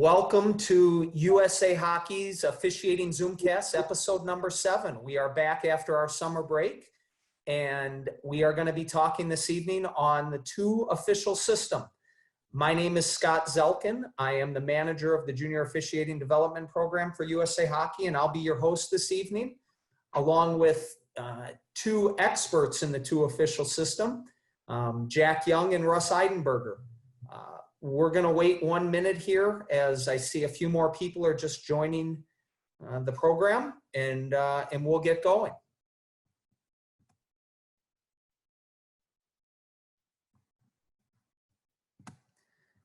Welcome to USA Hockey's Officiating Zoomcast, episode number 7. We are back after our summer break, and we are going to be talking this evening on the two official system. My name is Scott Zelkin. I am the manager of the Junior Officiating Development Program for USA Hockey, and I'll be your host this evening, along with two experts in the two official system, Jack Young and Russ Eidenberger. We're going to wait 1 minute here as I see a few more people are just joining the program, and we'll get going.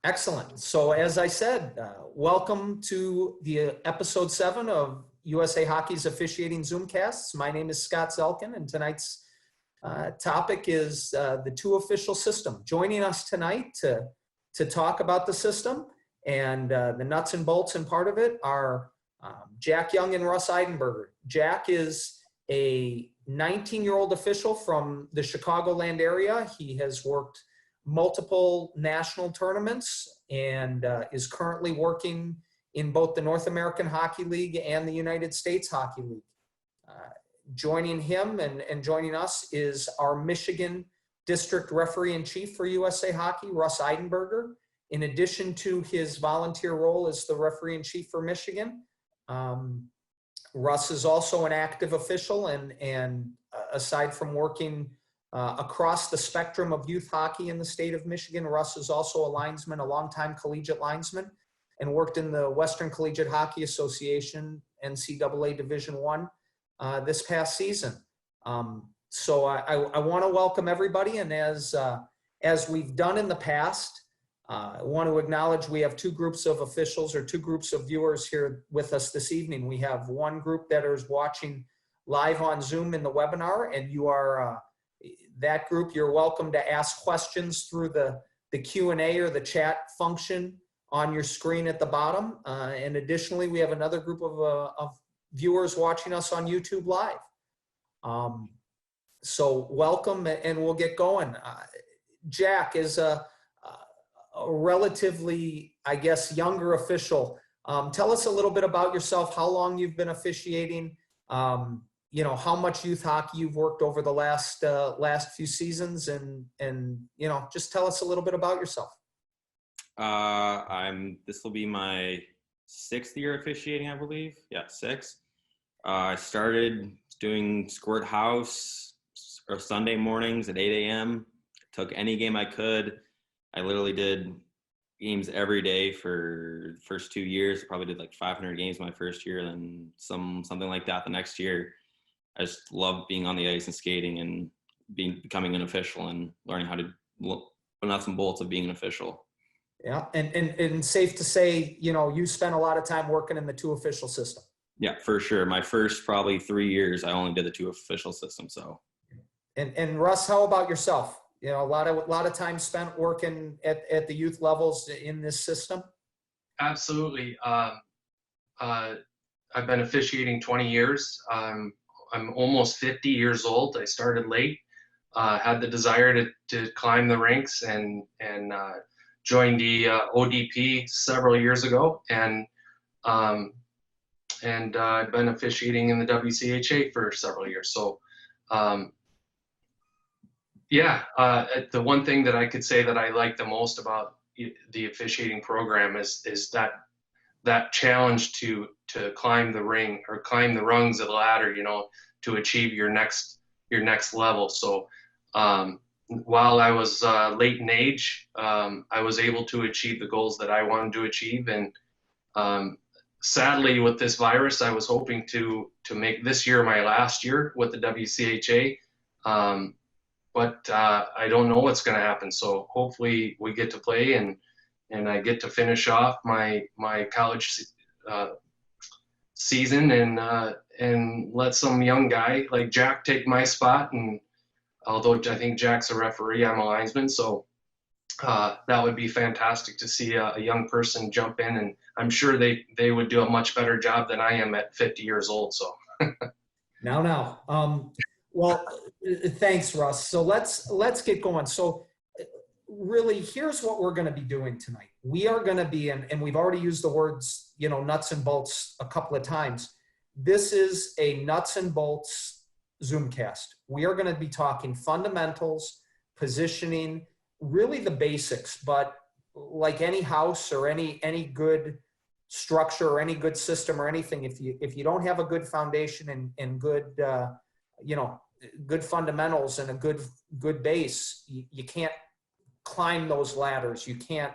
Excellent. So as I said, welcome to the episode 7 of USA Hockey's Officiating Zoomcasts. My name is Scott Zelkin, and tonight's topic is the two official system. Joining us tonight to talk about the system and the nuts and bolts and part of it are Jack Young and Russ Eidenberger. Jack is a 19-year-old official from the Chicagoland area. He has worked multiple national tournaments and is currently working in both the North American Hockey League and the United States Hockey League. Joining him and joining us is our Michigan District Referee-in-Chief for USA Hockey, Russ Eidenberger. In addition to his volunteer role as the Referee-in-Chief for Michigan, Russ is also an active official, and aside from working across the spectrum of youth hockey in the state of Michigan, Russ is also a linesman, a longtime collegiate linesman, and worked in the Western Collegiate Hockey Association, NCAA Division I, this past season. So I want to welcome everybody, and as we've done in the past, I want to acknowledge we have two groups of officials or two groups of viewers here with us this evening. We have one group that is watching live on Zoom in the webinar, and you are that group. You're welcome to ask questions through the Q&A or the chat function on your screen at the bottom. And additionally, we have another group of viewers watching us on YouTube Live. So welcome, and we'll get going. Jack is a relatively, I guess, younger official. Tell us a little bit about yourself, how long you've been officiating, you know, how much youth hockey you've worked over the last few seasons, and you know, just tell us a little bit about yourself. This will be my 6th year officiating, I believe. Yeah, 6. I started doing Squirt House or Sunday mornings at 8 a.m. Took any game I could. I literally did games every day for the first 2 years. Probably did like 500 games my first year, then something like that the next year. I just loved being on the ice and skating and becoming an official and learning how to put nuts and bolts of being an official. Yeah, and safe to say, you know, you spent a lot of time working in the two official system. Yeah, for sure. My first probably 3 years, I only did the two official system. So. And Russ, how about yourself? You know, a lot of time spent working at the youth levels in this system. Absolutely. I've been officiating 20 years. I'm almost 50 years old. I started late. Had the desire to climb the ranks and joined the ODP several years ago, and I've been officiating in the WCHA for several years. So. Yeah, the one thing that I could say that I like the most about the officiating program is that challenge to climb the ring or climb the rungs of the ladder, you know, to achieve your next level. So while I was late in age, I was able to achieve the goals that I wanted to achieve. And sadly, with this virus, I was hoping to make this year my last year with the WCHA. But I don't know what's going to happen. So hopefully we get to play and I get to finish off my college season and let some young guy like Jack take my spot. And although I think Jack's a referee, I'm a linesman. So that would be fantastic to see a young person jump in, and I'm sure they would do a much better job than I am at 50 years old. So. Now. Well, thanks, Russ. So let's get going. So really, here's what we're going to be doing tonight. We are going to be, and we've already used the words, you know, nuts and bolts a couple of times. This is a nuts and bolts Zoomcast. We are going to be talking fundamentals, positioning, really the basics, but like any house or any good structure or any good system or anything, if you don't have a good foundation and good, you know, good fundamentals and a good base, you can't climb those ladders. You can't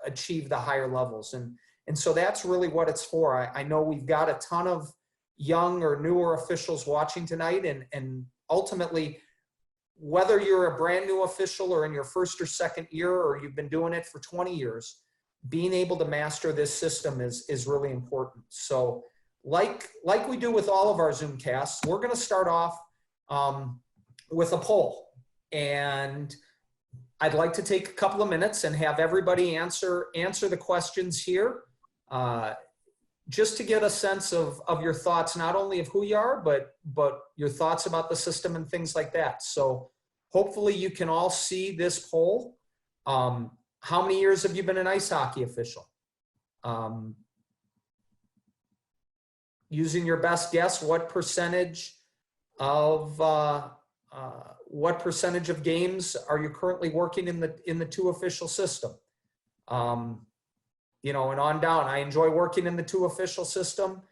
achieve the higher levels. And so that's really what it's for. I know we've got a ton of young or newer officials watching tonight, and ultimately, whether you're a brand new official or in your first or second year, or you've been doing it for 20 years, being able to master this system is really important. So like we do with all of our Zoomcasts, we're going to start off with a poll. And I'd like to take a couple of minutes and have everybody answer the questions here, just to get a sense of your thoughts, not only of who you are, but your thoughts about the system and things like that. So hopefully you can all see this poll. How many years have you been an ice hockey official? Using your best guess, what percentage of games are you currently working in the two official system? You know, and on down. I enjoy working in the two official system.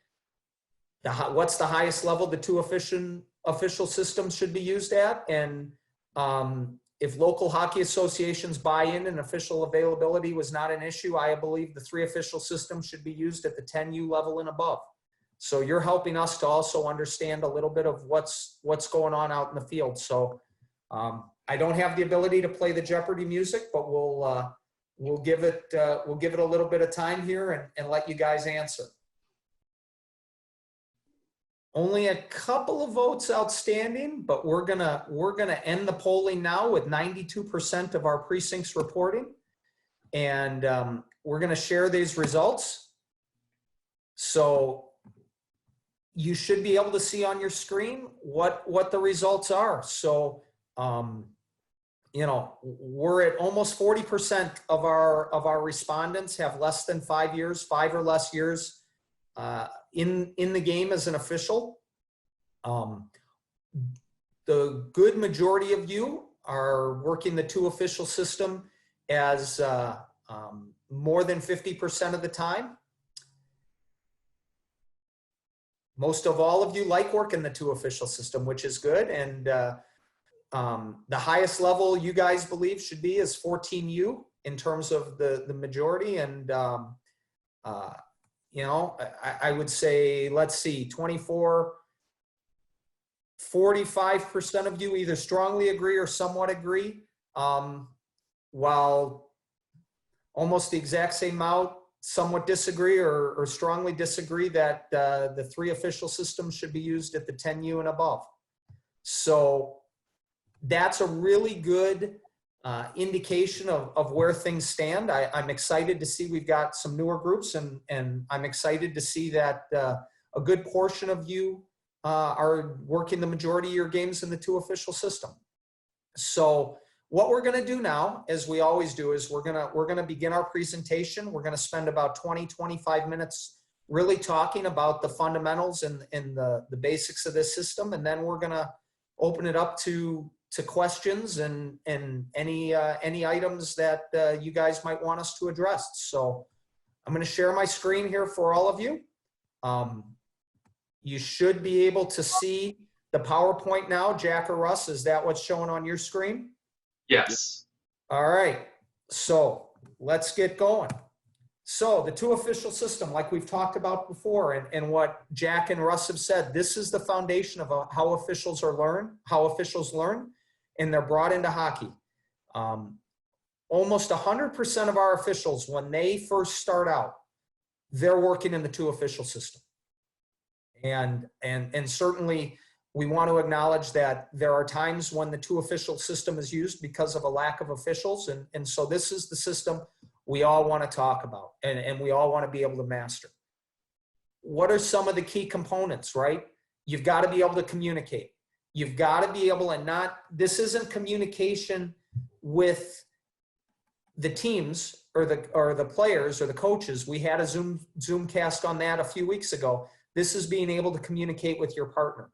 What's the highest level the two official system should be used at? And if local hockey associations buy in and official availability was not an issue, I believe the three official system should be used at the 10U level and above. So you're helping us to also understand a little bit of what's going on out in the field. So I don't have the ability to play the Jeopardy music, but we'll give it a little bit of time here and let you guys answer. Only a couple of votes outstanding, but we're gonna end the polling now with 92% of our precincts reporting, and we're gonna share these results. So you should be able to see on your screen what the results are. So you know, we're at almost 40% of our respondents have less than 5 years, 5 or less years in the game as an official. The good majority of you are working the two official system as more than 50% of the time. Most of all of you like working the two official system, which is good. And the highest level you guys believe should be is 14U in terms of the majority. And, you know, I would say, let's see, 45% of you either strongly agree or somewhat agree, while almost the exact same amount somewhat disagree or strongly disagree that the three official systems should be used at the 10U and above. So that's a really good indication of where things stand. I'm excited to see we've got some newer groups, and I'm excited to see that a good portion of you are working the majority of your games in the two official system. So what we're going to do now, as we always do, is we're going to begin our presentation. We're going to spend about 20-25 minutes really talking about the fundamentals and the basics of this system, and then we're going to open it up to questions and any items that you guys might want us to address. So I'm going to share my screen here for all of you. You should be able to see the PowerPoint now. Jack or Russ, is that what's showing on your screen? Yes. All right, so let's get going. So the two official system, like we've talked about before, and what Jack and Russ have said, this is the foundation of how officials learn, and they're brought into hockey. Almost 100% of our officials, when they first start out, they're working in the two official system. And certainly we want to acknowledge that there are times when the two official system is used because of a lack of officials. And so this is the system we all want to talk about and we all want to be able to master. What are some of the key components, right? You've got to be able to communicate. You've got to be able to this isn't communication with the teams or the players or the coaches, we had a Zoom cast on that a few weeks ago. This is being able to communicate with your partner.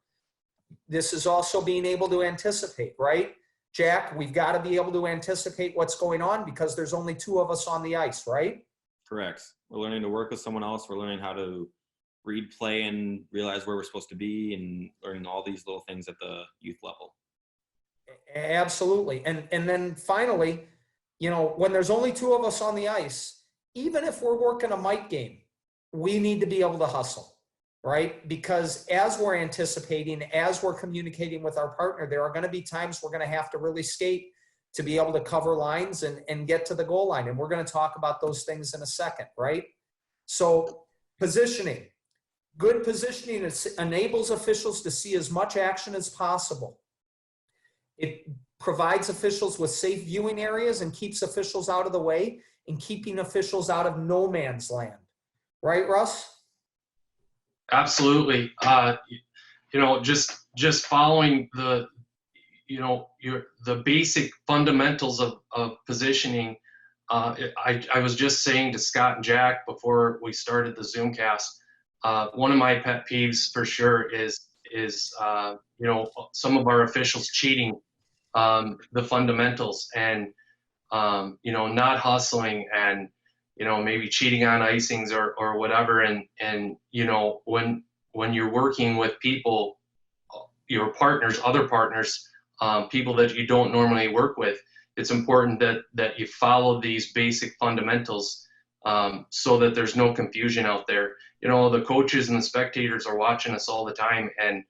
This is also being able to anticipate, right? Jack, we've got to be able to anticipate what's going on because there's only 2 of us on the ice, right? Correct. We're learning to work with someone else. We're learning how to read play and realize where we're supposed to be, and learning all these little things at the youth level. Absolutely. And then finally, you know, when there's only 2 of us on the ice, even if we're working a mic game, we need to be able to hustle, right? Because as we're anticipating, as we're communicating with our partner, there are going to be times we're going to have to really skate to be able to cover lines and get to the goal line. And we're going to talk about those things in a second, right? So positioning. Good positioning enables officials to see as much action as possible. It provides officials with safe viewing areas and keeps officials out of the way and keeping officials out of no man's land. Right, Russ? Absolutely. You know, just following the, you know, the basic fundamentals of positioning. I was just saying to Scott and Jack before we started the Zoomcast, one of my pet peeves for sure is you know, some of our officials cheating the fundamentals and you know, not hustling and, you know, maybe cheating on icings or whatever. And you know, when you're working with people, your partners, other partners, people that you don't normally work with, it's important that you follow these basic fundamentals so that there's no confusion out there. You know, the coaches and the spectators are watching us all the time, and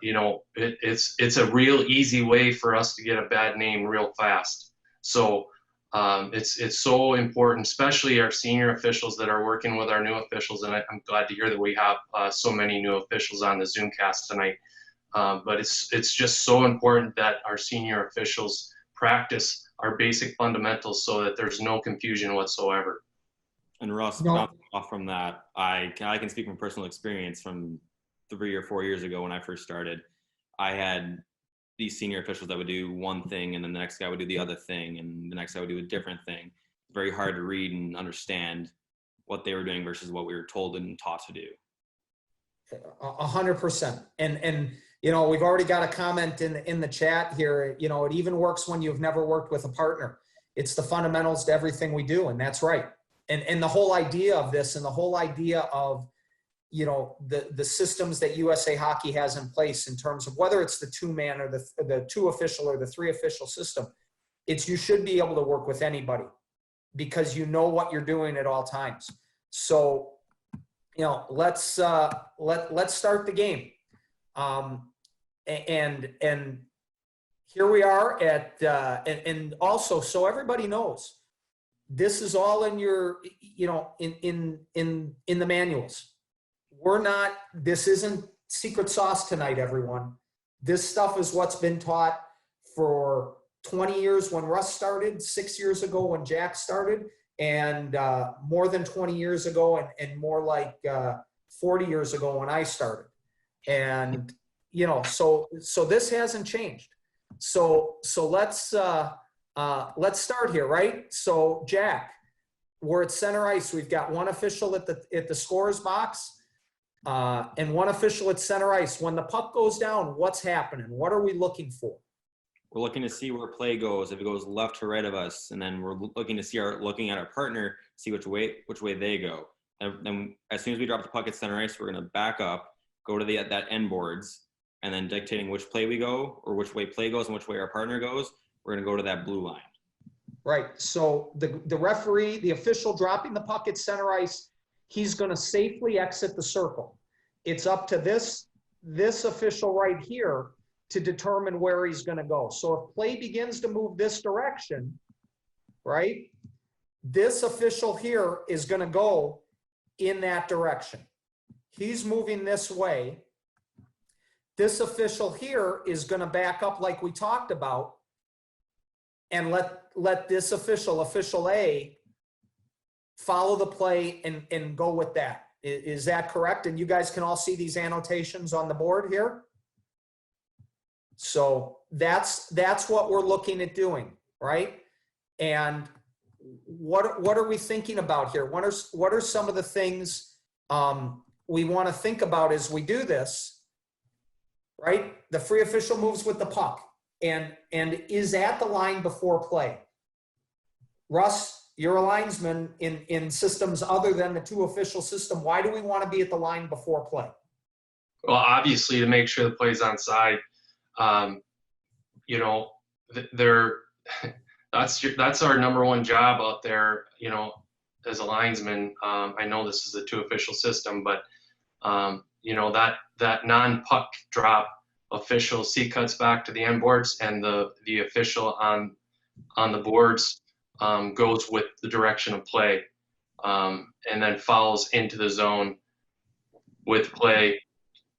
you know, it's a real easy way for us to get a bad name real fast. So it's so important, especially our senior officials that are working with our new officials. And I'm glad to hear that we have so many new officials on the Zoomcast tonight. But it's just so important that our senior officials practice our basic fundamentals so that there's no confusion whatsoever. And Russ, not off from that, I can speak from personal experience from 3 or 4 years ago when I first started. I had these senior officials that would do one thing, and then the next guy would do the other thing, and the next guy would do a different thing. It's very hard to read and understand what they were doing versus what we were told and taught to do. 100%. And you know, we've already got a comment in the chat here. You know, it even works when you've never worked with a partner. It's the fundamentals to everything we do, and that's right. And the whole idea of this, and the whole idea of, you know, the systems that USA Hockey has in place in terms of whether it's the 2-man or the 2 official or the 3 official system, it's you should be able to work with anybody because you know what you're doing at all times. So, you know, let's start the game. And here we are at and also, so everybody knows, this is all in your, you know, in the manuals. This isn't secret sauce tonight, everyone. This stuff is what's been taught for 20 years when Russ started, 6 years ago when Jack started, and more than 20 years ago and more like 40 years ago when I started. And, you know, so this hasn't changed. So let's start here, right? So Jack, we're at center ice. We've got 1 official at the scorer's box. And 1 official at center ice. When the puck goes down, what's happening? What are we looking for? We're looking to see where play goes, if it goes left to right of us, and then we're looking to see looking at our partner, see which way they go. And then as soon as we drop the puck at center ice, we're going to back up, go to that end boards, and then dictating which play we go, or which way play goes and which way our partner goes, we're going to go to that blue line. Right. So the referee, the official dropping the puck at center ice, he's going to safely exit the circle. It's up to this official right here to determine where he's going to go. So if play begins to move this direction, right, this official here is going to go in that direction. He's moving this way. This official here is going to back up like we talked about and let this official A, follow the play and go with that. Is that correct? And you guys can all see these annotations on the board here. So that's what we're looking at doing, right? And what are we thinking about here? What are some of the things we want to think about as we do this, right? The free official moves with the puck and is at the line before play. Russ, you're a linesman in systems other than the two official system. Why do we want to be at the line before play? Well, obviously to make sure the play's onside. You know, that's our number one job out there, you know, as a linesman. I know this is a two official system, but you know, that non-puck drop official C cuts back to the end boards, and the official on the boards goes with the direction of play, and then follows into the zone with play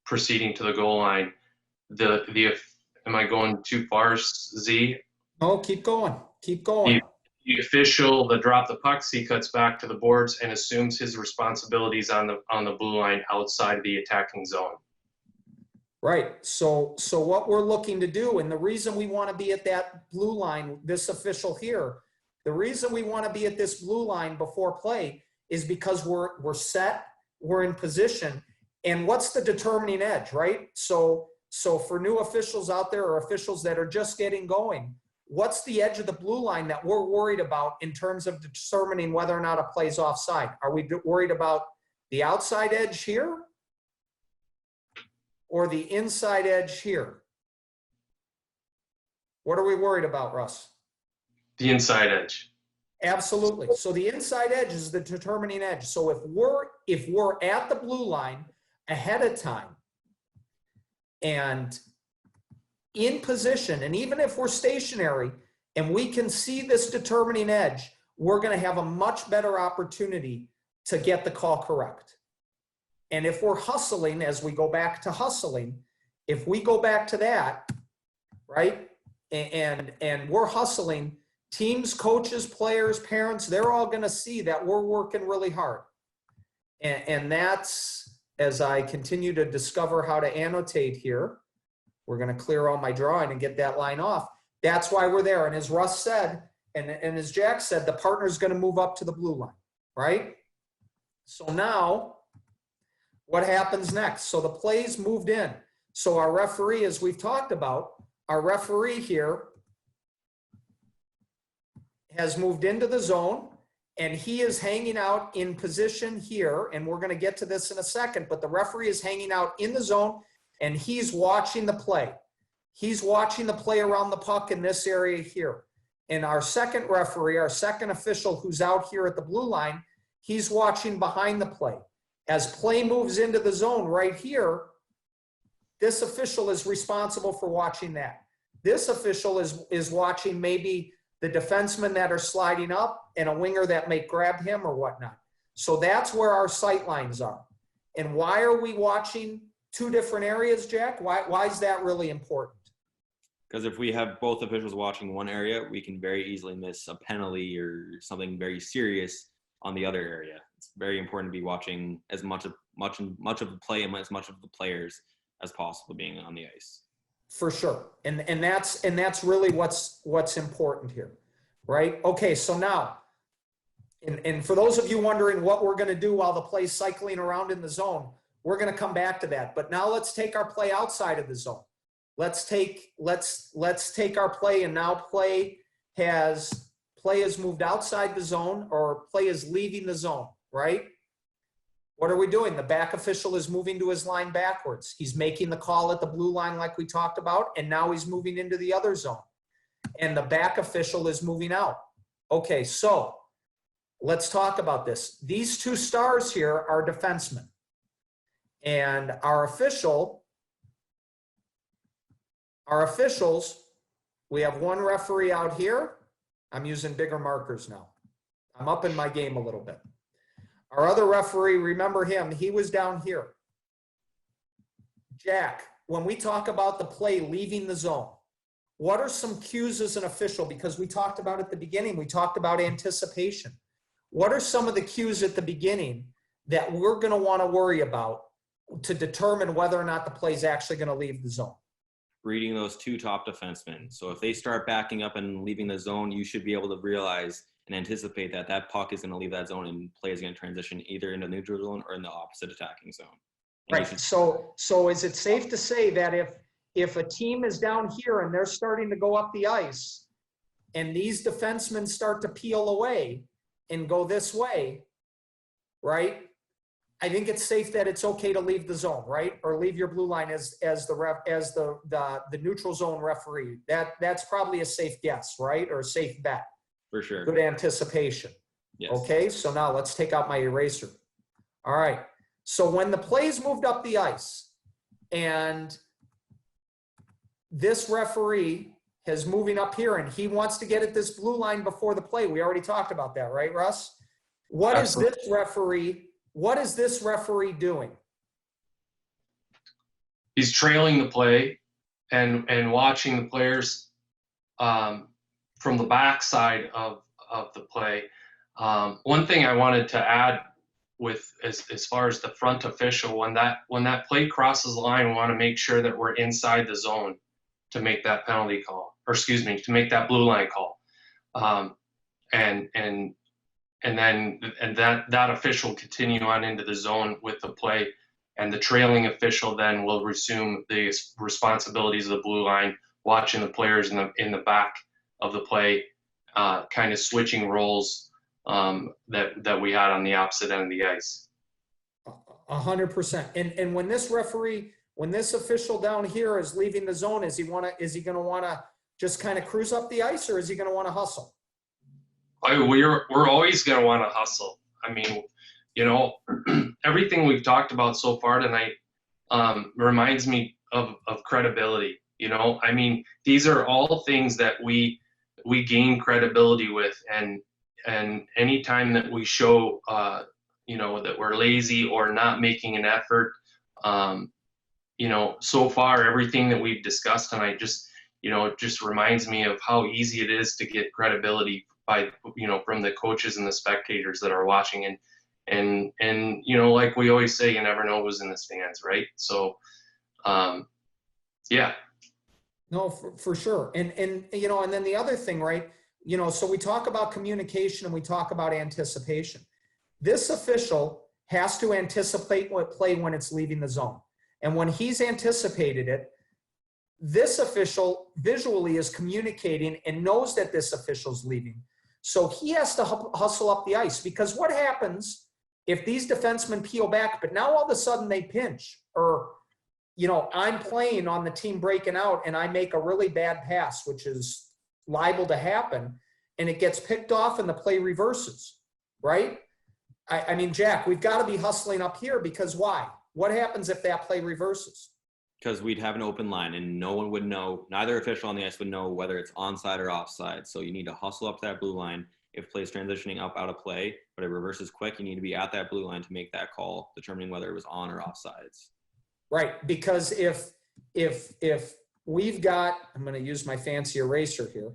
proceeding to the goal line. Am I going too far, Z? No, keep going. Keep going. The official that dropped the puck, he cuts back to the boards and assumes his responsibilities on the blue line outside of the attacking zone. Right. So what we're looking to do, and the reason we want to be at that blue line, this official here, the reason we want to be at this blue line before play is because we're set, we're in position, and what's the determining edge, right? So for new officials out there or officials that are just getting going, what's the edge of the blue line that we're worried about in terms of determining whether or not a play's offside? Are we worried about the outside edge here or the inside edge here? What are we worried about, Russ? The inside edge. Absolutely. So the inside edge is the determining edge. So if we're at the blue line ahead of time and in position, and even if we're stationary and we can see this determining edge, we're going to have a much better opportunity to get the call correct. And if we're hustling, as we go back to hustling, if we go back to that, right, and we're hustling, teams, coaches, players, parents, they're all going to see that we're working really hard. And that's, as I continue to discover how to annotate here, we're going to clear all my drawing and get that line off. That's why we're there. And as Russ said, and as Jack said, the partner's going to move up to the blue line, right? So now, what happens next? So the play's moved in. So our referee, as we've talked about, our referee here has moved into the zone, and he is hanging out in position here, and we're going to get to this in a second, but the referee is hanging out in the zone, and he's watching the play. He's watching the play around the puck in this area here. And our second referee, our second official who's out here at the blue line, he's watching behind the play. As play moves into the zone right here, this official is responsible for watching that. This official is watching maybe the defensemen that are sliding up and a winger that may grab him or whatnot. So that's where our sight lines are. And why are we watching two different areas, Jack? Why is that really important? Because if we have both officials watching one area, we can very easily miss a penalty or something very serious on the other area. It's very important to be watching as much of the play and as much of the players as possible being on the ice. For sure. And that's really what's important here, right? Okay, so now, and for those of you wondering what we're going to do while the play's cycling around in the zone, we're going to come back to that. But now let's take our play outside of the zone. Let's take our play, and now play has moved outside the zone, or play is leaving the zone, right? What are we doing? The back official is moving to his line backwards. He's making the call at the blue line like we talked about, and now he's moving into the other zone. And the back official is moving out. Okay, so let's talk about this. These two stars here are defensemen. And our officials, we have one referee out here. I'm using bigger markers now. I'm up in my game a little bit. Our other referee, remember him, he was down here. Jack, when we talk about the play leaving the zone, what are some cues as an official? Because we talked about at the beginning, we talked about anticipation. What are some of the cues at the beginning that we're going to want to worry about to determine whether or not the play is actually going to leave the zone? Reading those two top defensemen. So if they start backing up and leaving the zone, you should be able to realize and anticipate that that puck is going to leave that zone and play is going to transition either into the neutral zone or in the opposite attacking zone. And you Right. should- So is it safe to say that if a team is down here and they're starting to go up the ice and these defensemen start to peel away and go this way, right? I think it's safe that it's okay to leave the zone, right? Or leave your blue line as the neutral zone referee. That's probably a safe guess, right? Or a safe bet. For sure. Good anticipation. Yes. Okay, so now let's take out my eraser. All right. So when the play's moved up the ice and this referee is moving up here and he wants to get at this blue line before the play. We already talked about that, right, Russ? What is this referee doing? He's trailing the play and watching the players from the backside of the play. One thing I wanted to add with as far as the front official, when that play crosses the line, we want to make sure that we're inside the zone to make that penalty call, or excuse me, to make that blue line call. And that official continue on into the zone with the play, and the trailing official then will resume the responsibilities of the blue line, watching the players in the back of the play, kind of switching roles that we had on the opposite end of the ice. 100%. And when this referee, when this official down here is leaving the zone, is he going to want to just kind of cruise up the ice, or is he going to want to hustle? We're always going to want to hustle. I mean, you know, everything we've talked about so far tonight reminds me of credibility. You know, I mean, these are all things that we gain credibility with, and anytime that we show, you know, that we're lazy or not making an effort, you know, so far everything that we've discussed tonight just reminds me of how easy it is to get credibility by, you know, from the coaches and the spectators that are watching, and you know, like we always say, you never know who's in the stands, right? So, yeah. No, for sure. And you know, and then the other thing, right? You know, so we talk about communication and we talk about anticipation. This official has to anticipate what play when it's leaving the zone. And when he's anticipated it, this official visually is communicating and knows that this official's leaving. So he has to hustle up the ice, because what happens if these defensemen peel back, but now all of a sudden they pinch, or, you know, I'm playing on the team breaking out and I make a really bad pass, which is liable to happen, and it gets picked off and the play reverses, right? I mean, Jack, we've got to be hustling up here, because why? What happens if that play reverses? Because we'd have an open line and no one would know, neither official on the ice would know whether it's onside or offside. So you need to hustle up that blue line. If play's transitioning up out of play, but it reverses quick, you need to be at that blue line to make that call, determining whether it was on or offsides. Right, because if we've got, I'm going to use my fancy eraser here,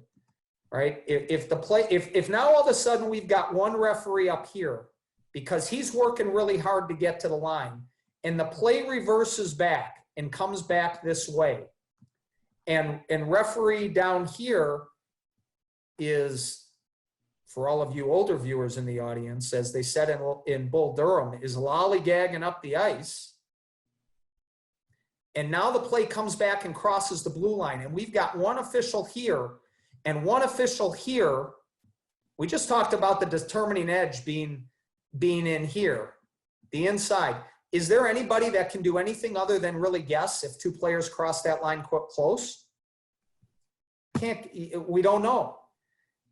right? If now all of a sudden we've got one referee up here because he's working really hard to get to the line, and the play reverses back and comes back this way, and referee down here is, for all of you older viewers in the audience, as they said in Bull Durham, is lollygagging up the ice. And now the play comes back and crosses the blue line, and we've got one official here and one official here. We just talked about the determining edge being in here, the inside. Is there anybody that can do anything other than really guess if two players cross that line close? We don't know.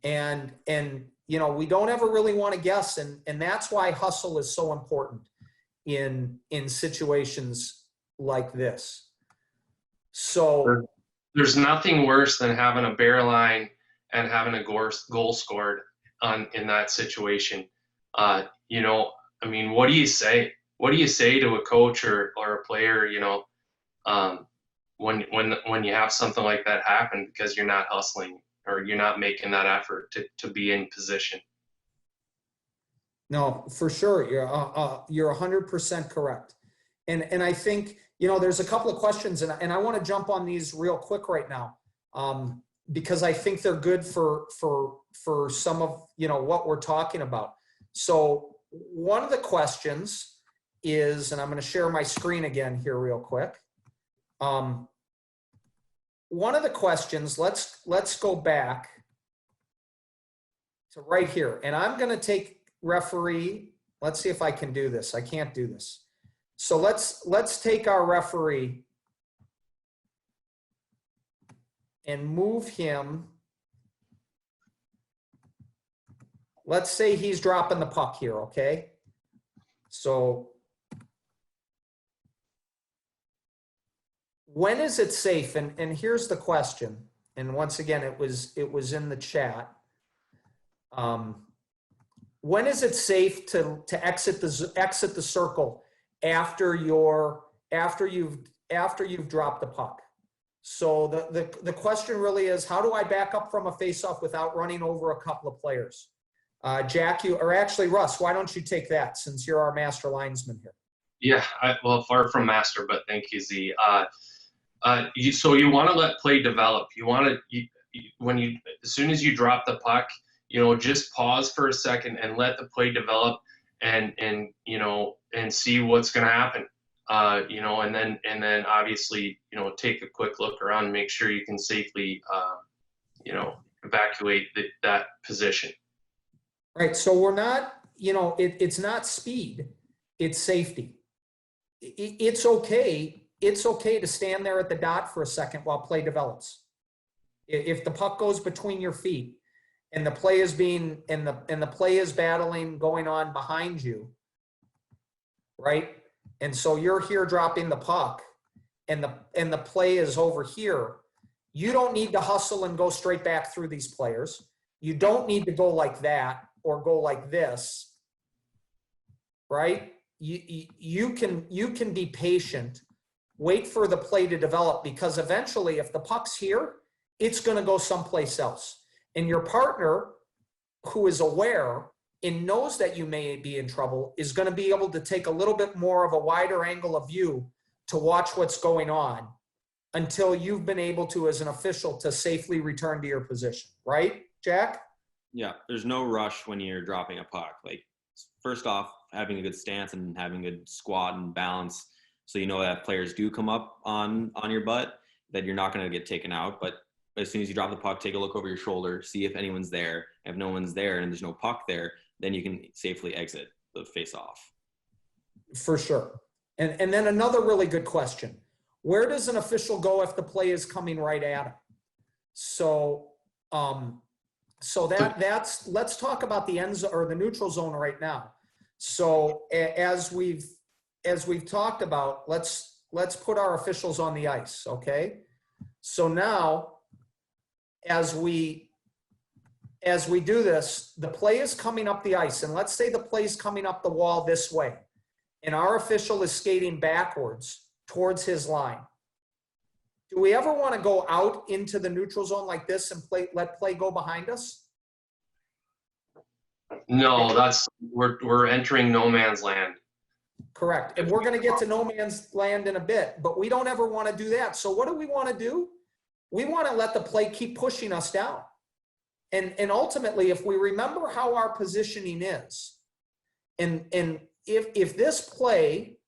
And you know, we don't ever really want to guess, and that's why hustle is so important in situations like this. So there's nothing worse than having a bare line and having a goal scored in that situation. You know, I mean, what do you say? What do you say to a coach or a player, you know, when you have something like that happen because you're not hustling or you're not making that effort to be in position? No, for sure. You're 100% correct. And I think, you know, there's a couple of questions, and I want to jump on these real quick right now, because I think they're good for for some of, what we're talking about. So one of the questions is, and I'm going to share my screen again here real quick. One of the questions, let's go back to right here, and I'm going to take referee. Let's see if I can do this. I can't do this. So let's take our referee and move him. Let's say he's dropping the puck here, okay? So when is it safe? And here's the question. And once again, it was in the chat. When is it safe to exit the circle after you've dropped the puck? So the question really is, how do I back up from a faceoff without running over a couple of players? Jack, Russ, why don't you take that since you're our master linesman here? Yeah, well, far from master, but thank you, Z. So you want to let play develop. You want to, as soon as you drop the puck, just pause for a second and let the play develop, and see what's going to happen. And then obviously, take a quick look around and make sure you can safely, evacuate that position. Right. So we're not, it's not speed, it's safety. It's okay. It's okay to stand there at the dot for a second while play develops. If the puck goes between your feet and the play is battling going on behind you, right? And so you're here dropping the puck and the play is over here. You don't need to hustle and go straight back through these players. You don't need to go like that or go like this, right? You can be patient, wait for the play to develop, because eventually if the puck's here, it's going to go someplace else. And your partner, who is aware and knows that you may be in trouble, is going to be able to take a little bit more of a wider angle of view to watch what's going on until you've been able to, as an official, to safely return to your position. Right, Jack? Yeah, there's no rush when you're dropping a puck. Like, first off, having a good stance and having a good squat and balance, so you know that if players do come up on your butt, that you're not going to get taken out. But as soon as you drop the puck, take a look over your shoulder, see if anyone's there. If no one's there and there's no puck there, then you can safely exit the face-off. For sure. And then another really good question. Where does an official go if the play is coming right at him? So let's talk about the end zone or the neutral zone right now. So as we've talked about, let's put our officials on the ice, okay? So now, as we do this, the play is coming up the ice, and let's say the play is coming up the wall this way, and our official is skating backwards towards his line. Do we ever want to go out into the neutral zone like this and let play go behind us? No, we're entering no man's land. Correct. And we're going to get to no man's land in a bit, but we don't ever want to do that. So what do we want to do? We want to let the play keep pushing us down. And ultimately, if we remember how our positioning is, and if this play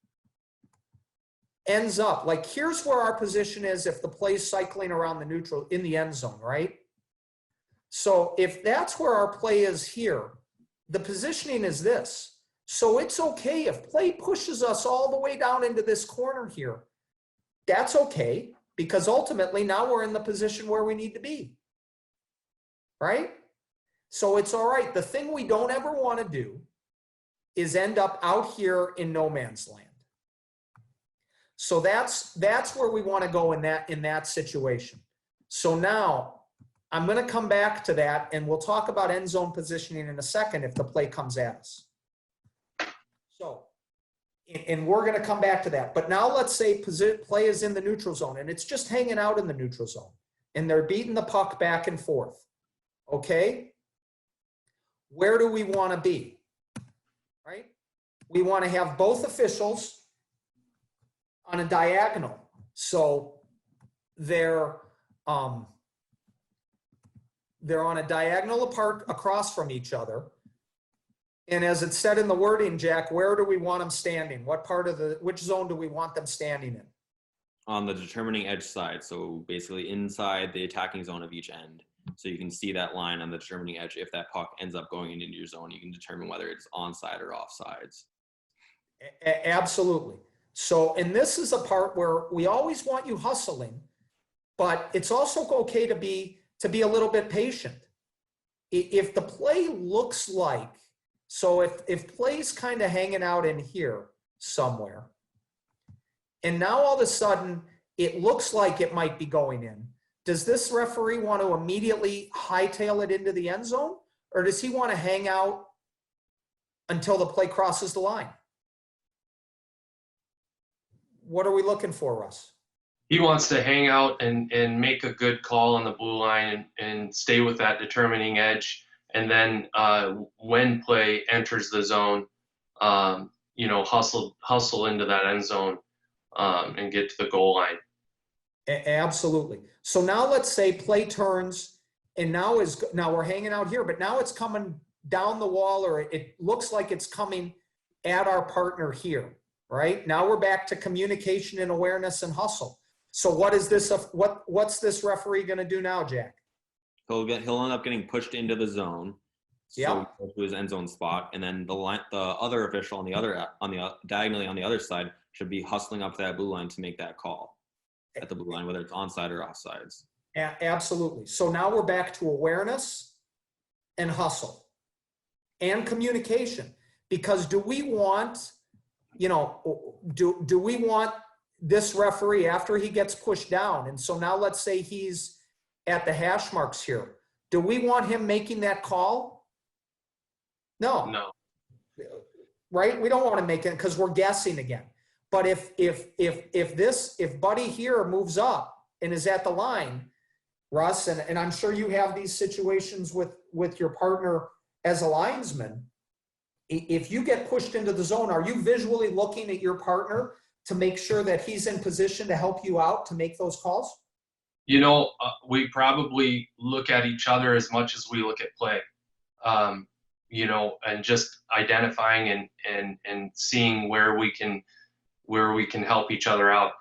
ends up, like, here's where our position is if the play's cycling around the neutral in the end zone, right? So if that's where our play is here, the positioning is this. So it's okay if play pushes us all the way down into this corner here. That's okay, because ultimately now we're in the position where we need to be, right? So it's all right. The thing we don't ever want to do is end up out here in no man's land. So that's where we want to go in that situation. So now I'm going to come back to that, and we'll talk about end zone positioning in a second if the play comes at us. So, and we're going to come back to that. But now let's say play is in the neutral zone, and it's just hanging out in the neutral zone, and they're beating the puck back and forth. Okay? Where do we want to be? Right? We want to have both officials on a diagonal. So they're they're on a diagonal apart across from each other. And as it said in the wording, Jack, where do we want them standing? What part of which zone do we want them standing in? On the determining edge side. So basically inside the attacking zone of each end. So you can see that line on the determining edge. If that puck ends up going into your zone, you can determine whether it's onside or offsides. Absolutely. So, and this is a part where we always want you hustling, but it's also okay to be a little bit patient. If the play looks like, so if play's kind of hanging out in here somewhere, and now all of a sudden it looks like it might be going in, does this referee want to immediately hightail it into the end zone, or does he want to hang out until the play crosses the line? What are we looking for, Russ? He wants to hang out and make a good call on the blue line and stay with that determining edge. And then when play enters the zone, you know, hustle into that end zone and get to the goal line. Absolutely. So now let's say play turns, and now we're hanging out here, but now it's coming down the wall, or it looks like it's coming at our partner here, right? Now we're back to communication and awareness and hustle. So what is this? What's this referee going to do now, Jack? He'll end up getting pushed into the zone. Yeah. So to his end zone spot, and then the other official diagonally on the other side should be hustling up to that blue line to make that call at the blue line, whether it's onside or offsides. Absolutely. So now we're back to awareness and hustle and communication, because do we want, you know, do we want this referee after he gets pushed down? And so now let's say he's at the hash marks here. Do we want him making that call? No. No. Right? We don't want to make it because we're guessing again. But if Buddy here moves up and is at the line, Russ, and I'm sure you have these situations with your partner as a linesman, if you get pushed into the zone, are you visually looking at your partner to make sure that he's in position to help you out to make those calls? You know, we probably look at each other as much as we look at play, you know, and just identifying and seeing where we can help each other out.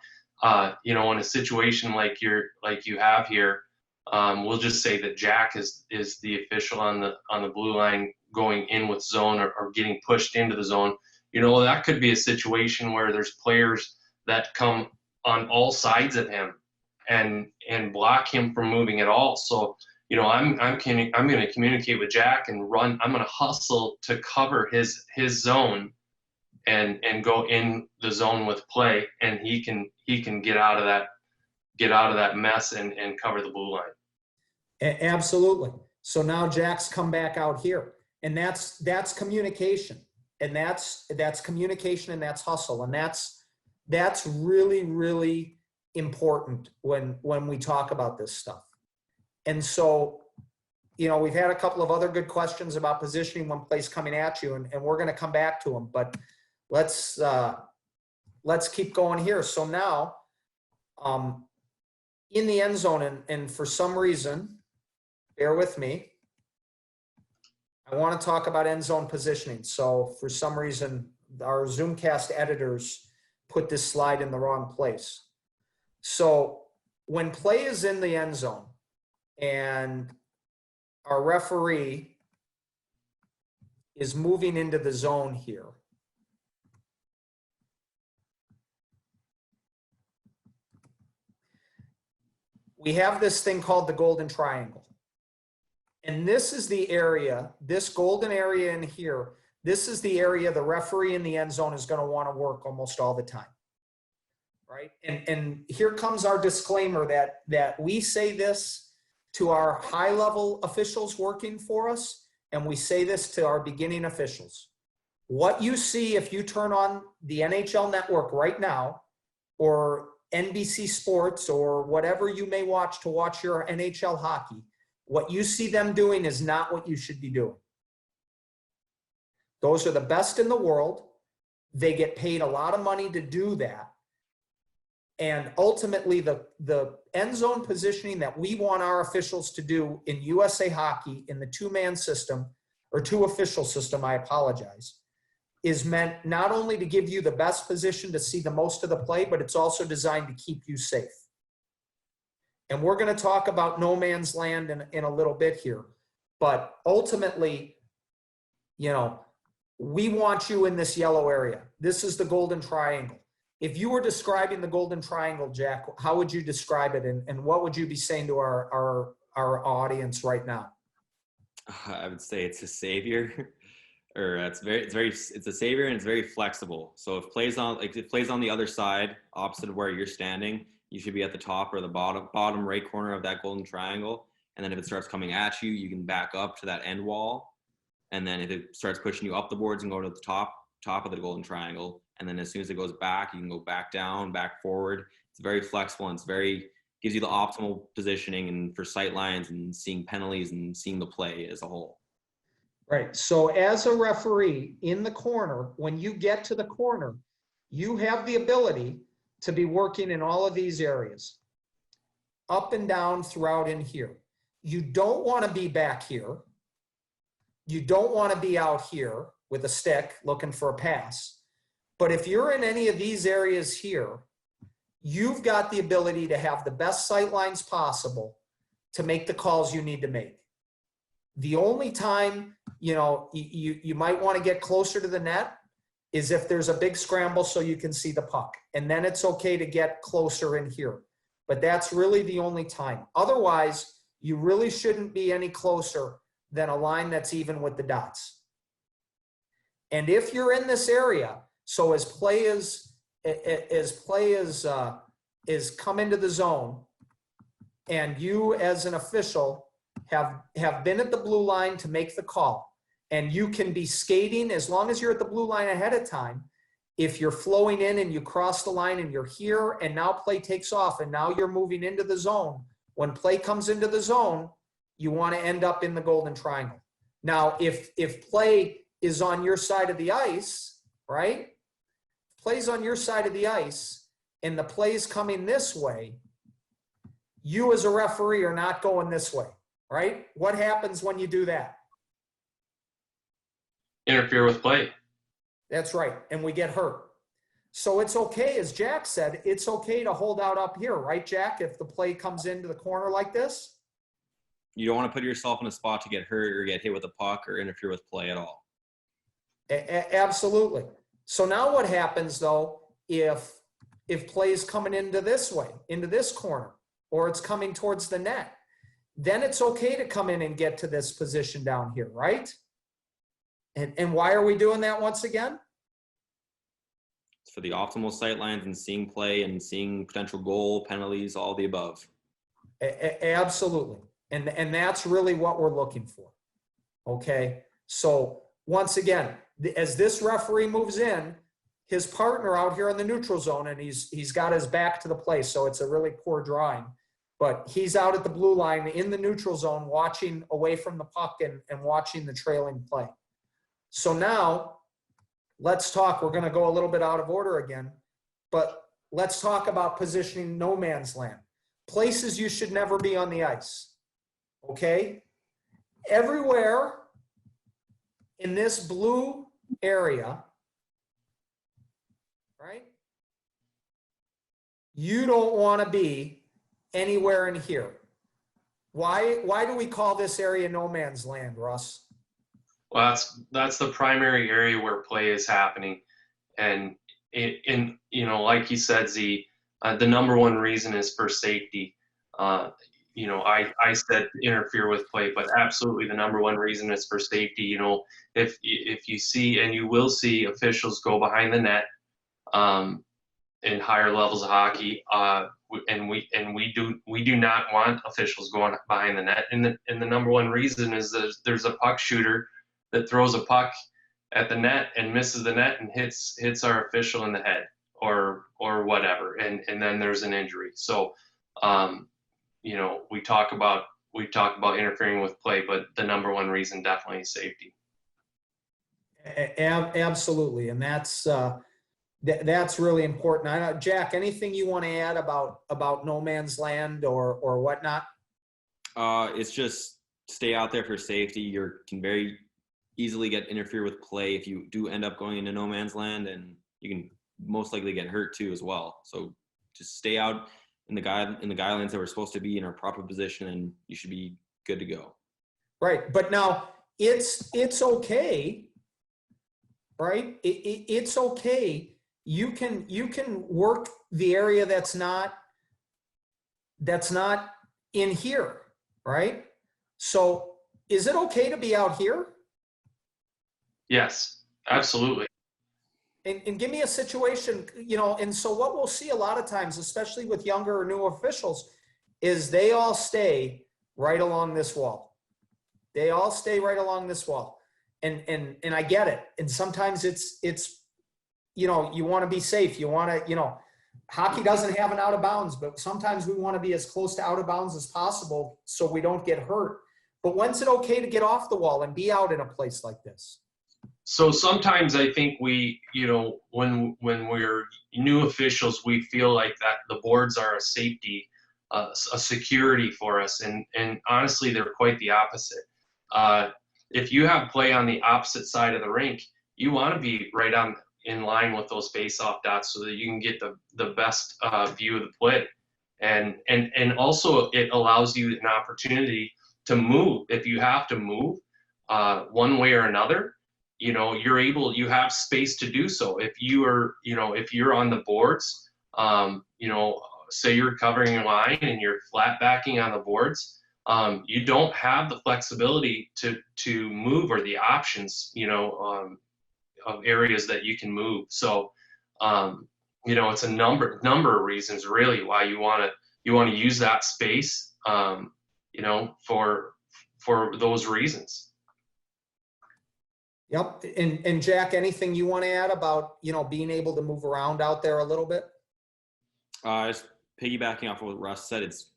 You know, in a situation like you have here, we'll just say that Jack is the official on the blue line going in with zone or getting pushed into the zone. You know, that could be a situation where there's players that come on all sides of him and block him from moving at all. So, you know, I'm going to communicate with Jack and run. I'm going to hustle to cover his zone and go in the zone with play, and he can get out of that mess and cover the blue line. Absolutely. So now Jack's come back out here, and that's communication, and that's communication, and that's hustle, and that's really, really important when we talk about this stuff. And so, you know, we've had a couple of other good questions about positioning when play's coming at you, and we're going to come back to them, but let's keep going here. So now, in the end zone, and for some reason, bear with me, I want to talk about end zone positioning. So for some reason, our Zoomcast editors put this slide in the wrong place. So when play is in the end zone and our referee is moving into the zone here, we have this thing called the golden triangle. And this is the area, this golden area in here, this is the area the referee in the end zone is going to want to work almost all the time. Right? And here comes our disclaimer that we say this to our high-level officials working for us, and we say this to our beginning officials. What you see if you turn on the NHL network right now, or NBC Sports, or whatever you may watch to watch your NHL hockey, what you see them doing is not what you should be doing. Those are the best in the world. They get paid a lot of money to do that. And ultimately, the end zone positioning that we want our officials to do in USA Hockey in the two-man system, or two-official system, I apologize, is meant not only to give you the best position to see the most of the play, but it's also designed to keep you safe. And we're going to talk about no man's land in a little bit here. But ultimately, you know, we want you in this yellow area. This is the golden triangle. If you were describing the golden triangle, Jack, how would you describe it? And what would you be saying to our audience right now? I would say it's a savior, or it's a savior, and it's very flexible. So if it plays on the other side, opposite of where you're standing, you should be at the top or the bottom right corner of that golden triangle. And then if it starts coming at you, you can back up to that end wall. And then if it starts pushing you up the boards and go to the top of the golden triangle, and then as soon as it goes back, you can go back down, back forward. It's very flexible, and gives you the optimal positioning and for sight lines and seeing penalties and seeing the play as a whole. Right. So as a referee in the corner, when you get to the corner, you have the ability to be working in all of these areas, up and down throughout in here. You don't want to be back here. You don't want to be out here with a stick looking for a pass. But if you're in any of these areas here, you've got the ability to have the best sight lines possible to make the calls you need to make. The only time, you know, you might want to get closer to the net is if there's a big scramble so you can see the puck. And then it's okay to get closer in here. But that's really the only time. Otherwise, you really shouldn't be any closer than a line that's even with the dots. And if you're in this area, so as play is come into the zone, and you as an official have been at the blue line to make the call, and you can be skating as long as you're at the blue line ahead of time. If you're flowing in and you cross the line and you're here and now play takes off and now you're moving into the zone, when play comes into the zone, you want to end up in the golden triangle. Now, if play is on your side of the ice, right? Plays on your side of the ice and the play's coming this way, you as a referee are not going this way, right? What happens when you do that? Interfere with play. That's right. And we get hurt. So it's okay, as Jack said, it's okay to hold out up here, right, Jack? If the play comes into the corner like this? You don't want to put yourself in a spot to get hurt or get hit with a puck or interfere with play at all. Absolutely. So now what happens, though, if play is coming into this way, into this corner, or it's coming towards the net, then it's okay to come in and get to this position down here, right? And why are we doing that once again? It's for the optimal sight lines and seeing play and seeing potential goal, penalties, all the above. Absolutely. And that's really what we're looking for. Okay. So once again, as this referee moves in, his partner out here in the neutral zone, and he's got his back to the play, so it's a really poor drawing. But he's out at the blue line in the neutral zone, watching away from the puck and watching the trailing play. So now let's talk. We're going to go a little bit out of order again, but let's talk about positioning no man's land. Places you should never be on the ice. Okay? Everywhere in this blue area, right? You don't want to be anywhere in here. Why do we call this area no man's land, Russ? Well, that's the primary area where play is happening, and in like you said, Z, the number one reason is for safety. I said interfere with play, but absolutely the number one reason is for safety. If you see, and you will see, officials go behind the net in higher levels of hockey, and we do not want officials going behind the net. And the number one reason is there's a puck shooter that throws a puck at the net and misses the net and hits our official in the head or whatever, and then there's an injury. So we talk about interfering with play, but the number one reason definitely is safety. Absolutely. And that's That's really important. I know, Jack, anything you want to add about no man's land or whatnot? It's just stay out there for safety. You can very easily get interfered with play if you do end up going into no man's land, and you can most likely get hurt too as well. So just stay out in the guidelines that we're supposed to be in our proper position, and you should be good to go. Right, but now it's okay, right? It's okay. You can work the area that's not in here, right? So is it okay to be out here? Yes, absolutely. And give me a situation, you know, and so what we'll see a lot of times, especially with younger or new officials, is they all stay right along this wall. They all stay right along this wall. And I get it. And sometimes it's, you know, you want to be safe. You want to, you know, hockey doesn't have an out of bounds, but sometimes we want to be as close to out of bounds as possible so we don't get hurt. But when's it okay to get off the wall and be out in a place like this? So sometimes I think we, you know, when we're new officials, we feel like that the boards are a safety, a security for us. And honestly, they're quite the opposite. If you have play on the opposite side of the rink, you want to be right on in line with those face-off dots so that you can get the best view of the play. And also it allows you an opportunity to move. If you have to move one way or another, you know, you have space to do so. If you're on the boards, you know, say you're covering your line and you're flat backing on the boards, you don't have the flexibility to move or the options, you know, of areas that you can move. So, you know, it's a number of reasons really why you want to use that space, you know, for those reasons. Yep. And Jack, anything you want to add about, you know, being able to move around out there a little bit? Just piggybacking off of what Russ said, it's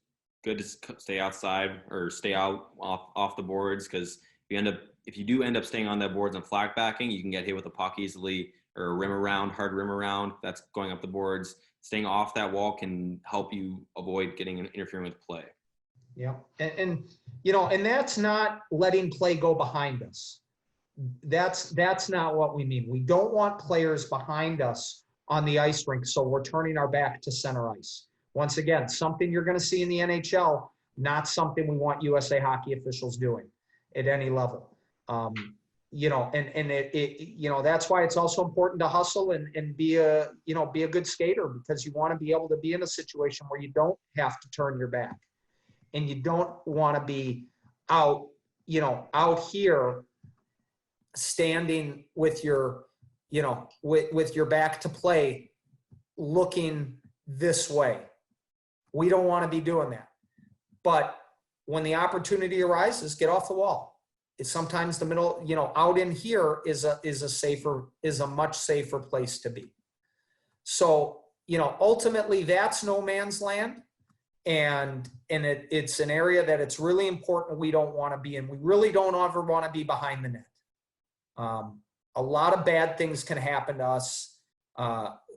good to stay outside or stay out off the boards, because if you do end up staying on the boards and flag backing, you can get hit with a puck easily, or a hard rim around that's going up the boards. Staying off that wall can help you avoid getting interfering with play. Yeah. And you know, and that's not letting play go behind us. That's not what we mean. We don't want players behind us on the ice rink, so we're turning our back to center ice. Once again, something you're going to see in the NHL, not something we want USA hockey officials doing at any level. You know, and you know, that's why it's also important to hustle and be a good skater, because you want to be able to be in a situation where you don't have to turn your back, and you don't want to be out here standing with your, you know, with your back to play, looking this way. We don't want to be doing that. But when the opportunity arises, get off the wall. It's sometimes the middle, you know, out in here is a much safer place to be. So, you know, ultimately that's no man's land. And it's an area that it's really important we don't want to be in. We really don't ever want to be behind the net. A lot of bad things can happen to us,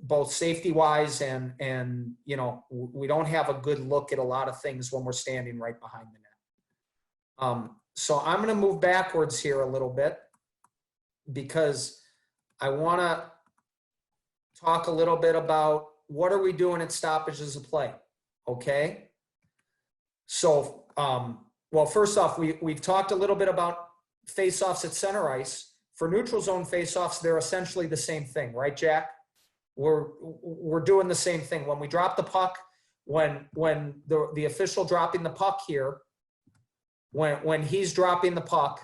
both safety-wise and you know, we don't have a good look at a lot of things when we're standing right behind the net. So I'm going to move backwards here a little bit, because I want to talk a little bit about what are we doing at stoppages of play. Okay. So, well, first off, we've talked a little bit about face-offs at center ice. For neutral zone face-offs, they're essentially the same thing, right, Jack? We're doing the same thing. When we drop the puck, when the official dropping the puck here, when he's dropping the puck,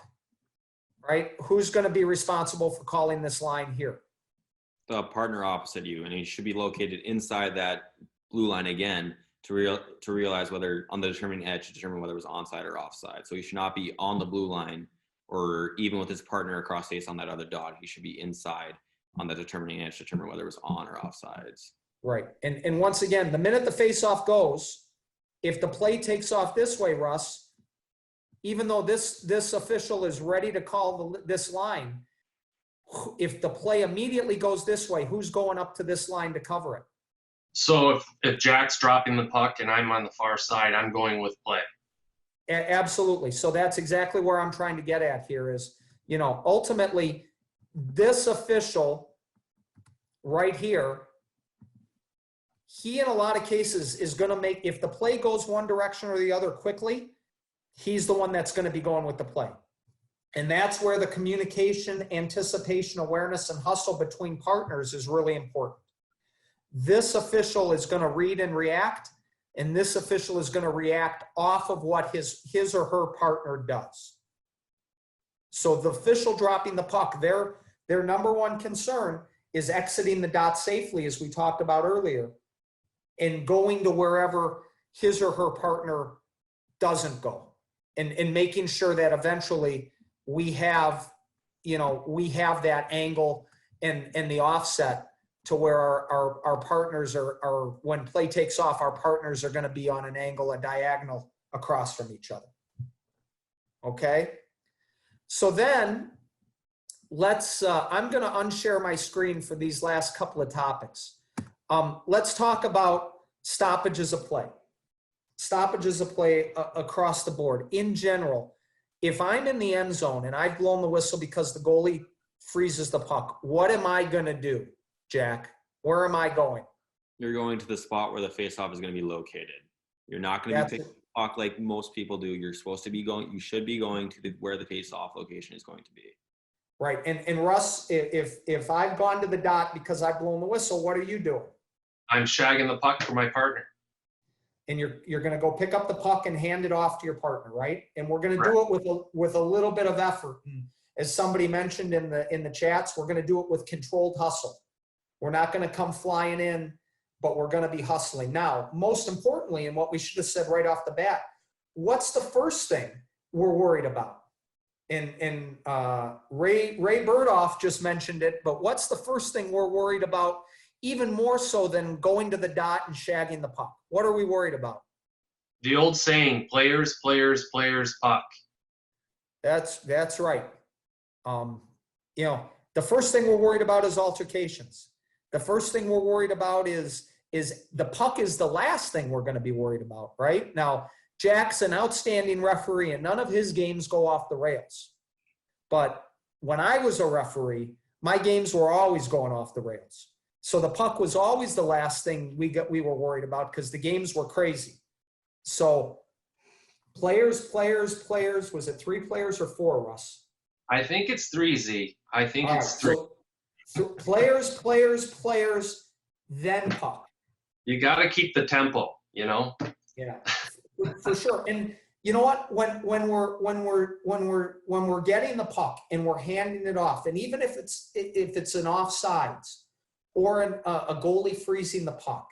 right, who's going to be responsible for calling this line here? The partner opposite you, and he should be located inside that blue line again to realize whether on the determining edge to determine whether it was onside or offside. So he should not be on the blue line, or even with his partner across the ice on that other dot. He should be inside on the determining edge to determine whether it was on or offsides. Right. And once again, the minute the face-off goes, if the play takes off this way, Russ, even though this official is ready to call this line, if the play immediately goes this way, who's going up to this line to cover it? So if Jack's dropping the puck and I'm on the far side, I'm going with play. Absolutely. So that's exactly where I'm trying to get at here is, you know, ultimately this official right here, he in a lot of cases is going to make, if the play goes one direction or the other quickly, he's the one that's going to be going with the play. And that's where the communication, anticipation, awareness, and hustle between partners is really important. This official is going to read and react, and this official is going to react off of what his or her partner does. So the official dropping the puck, their number one concern is exiting the dot safely, as we talked about earlier, and going to wherever his or her partner doesn't go, and making sure that eventually we have, you know, we have that angle and the offset to where our partners are, when play takes off, our partners are going to be on an angle, a diagonal across from each other. Okay. So then let's, I'm going to unshare my screen for these last couple of topics. Let's talk about stoppages of play. Stoppages of play across the board. In general, if I'm in the end zone and I've blown the whistle because the goalie freezes the puck, what am I going to do, Jack? Where am I going? You're going to the spot where the faceoff is going to be located. You're not going to be picking the puck like most people do. You're supposed to be going, you should be going to where the faceoff location is going to be. Right. And Russ, if I've gone to the dot because I've blown the whistle, what are you doing? I'm shagging the puck for my partner. And you're going to go pick up the puck and hand it off to your partner, right? And we're going to do it with a little bit of effort. And as somebody mentioned in the chats, we're going to do it with controlled hustle. We're not going to come flying in, but we're going to be hustling. Now, most importantly, and what we should have said right off the bat, what's the first thing we're worried about? And Ray Burdoff just mentioned it, but what's the first thing we're worried about, even more so than going to the dot and shagging the puck? What are we worried about? The old saying, players, players, players, puck. That's right. You know, the first thing we're worried about is altercations. The first thing we're worried about is the puck is the last thing we're going to be worried about, right? Now, Jack's an outstanding referee and none of his games go off the rails. But when I was a referee, my games were always going off the rails. So the puck was always the last thing we were worried about because the games were crazy. So players, was it 3 players or 4, Russ? I think it's 3, Z. I think it's 3. So players, then puck. You got to keep the tempo, you know? Yeah, for sure. And you know what? When we're getting the puck and we're handing it off, and even if it's an offsides or a goalie freezing the puck,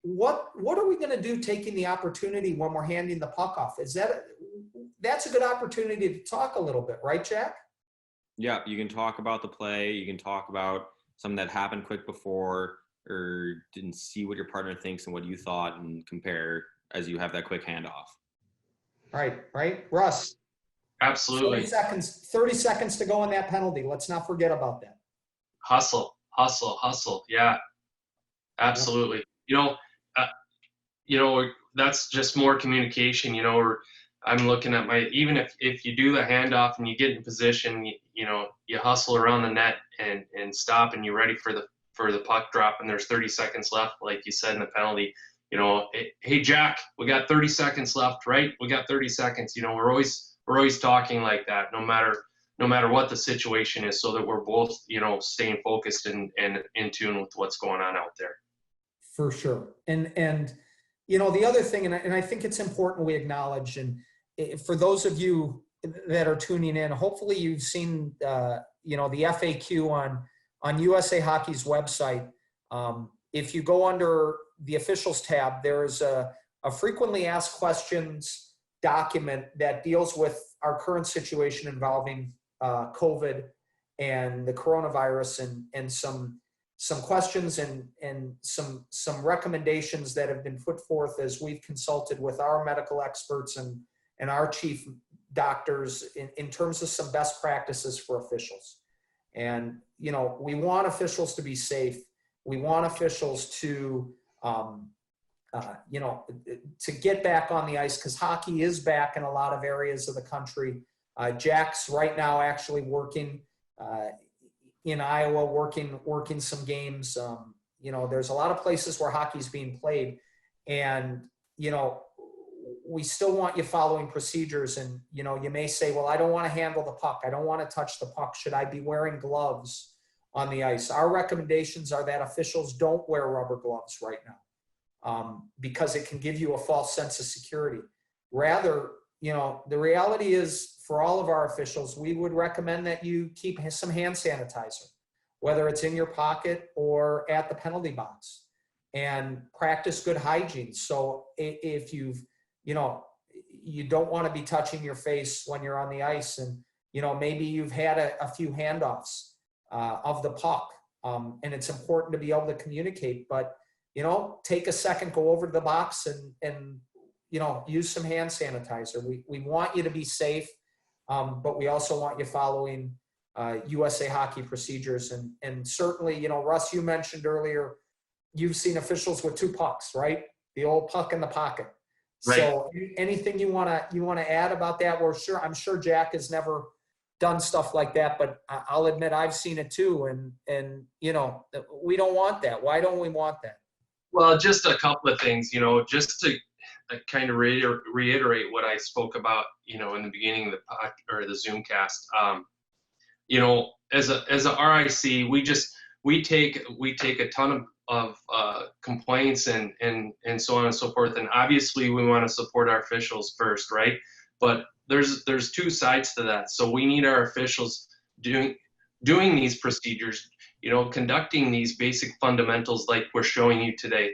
what are we going to do taking the opportunity when we're handing the puck off? That's a good opportunity to talk a little bit, right, Jack? Yeah, you can talk about the play. You can talk about something that happened quick before or didn't see what your partner thinks and what you thought and compare as you have that quick handoff. Right. Russ? Absolutely. 30 seconds to go on that penalty. Let's not forget about that. Hustle. Yeah, absolutely. Yeah. You know, that's just more communication, you know, or I'm looking at even if you do the handoff and you get in position, you know, you hustle around the net and stop and you're ready for the puck drop and there's 30 seconds left, like you said in the penalty, you know, hey, Jack, we got 30 seconds left, right? We got 30 seconds. You know, we're always talking like that, no matter what the situation is, so that we're both, you know, staying focused and in tune with what's going on out there. For sure. And you know, the other thing, and I think it's important we acknowledge, and for those of you that are tuning in, hopefully you've seen, you know, the FAQ on USA Hockey's website. If you go under the officials tab, there's a frequently asked questions document that deals with our current situation involving COVID and the coronavirus, and some questions and some recommendations that have been put forth as we've consulted with our medical experts and our chief doctors in terms of some best practices for officials. And, you know, we want officials to be safe. We want officials to, you know, to get back on the ice, because hockey is back in a lot of areas of the country. Jack's right now actually working in Iowa, working some games. You know, there's a lot of places where hockey's being played, and, you know, we still want you following procedures. And, you know, you may say, well, I don't want to handle the puck. I don't want to touch the puck. Should I be wearing gloves on the ice? Our recommendations are that officials don't wear rubber gloves right now, because it can give you a false sense of security. Rather, you know, the reality is, for all of our officials, we would recommend that you keep some hand sanitizer, whether it's in your pocket or at the penalty box, and practice good hygiene. So if you've, you know, you don't want to be touching your face when you're on the ice, and, you know, maybe you've had a few handoffs of the puck, and it's important to be able to communicate, but, you know, take a second, go over to the box and you know, use some hand sanitizer. We want you to be safe, but we also want you following USA Hockey procedures. And certainly, you know, Russ, you mentioned earlier, you've seen officials with two pucks, right? The old puck in the pocket. Right. So anything you want to add about that? I'm sure Jack has never done stuff like that, but I'll admit I've seen it too. And, you know, we don't want that. Why don't we want that? Well, just a couple of things, you know, just to kind of reiterate what I spoke about, you know, in the beginning of the Zoomcast. You know, as a RIC, we take a ton of complaints and so on and so forth, and obviously we want to support our officials first, right? But there's two sides to that. So we need our officials doing these procedures, you know, conducting these basic fundamentals like we're showing you today.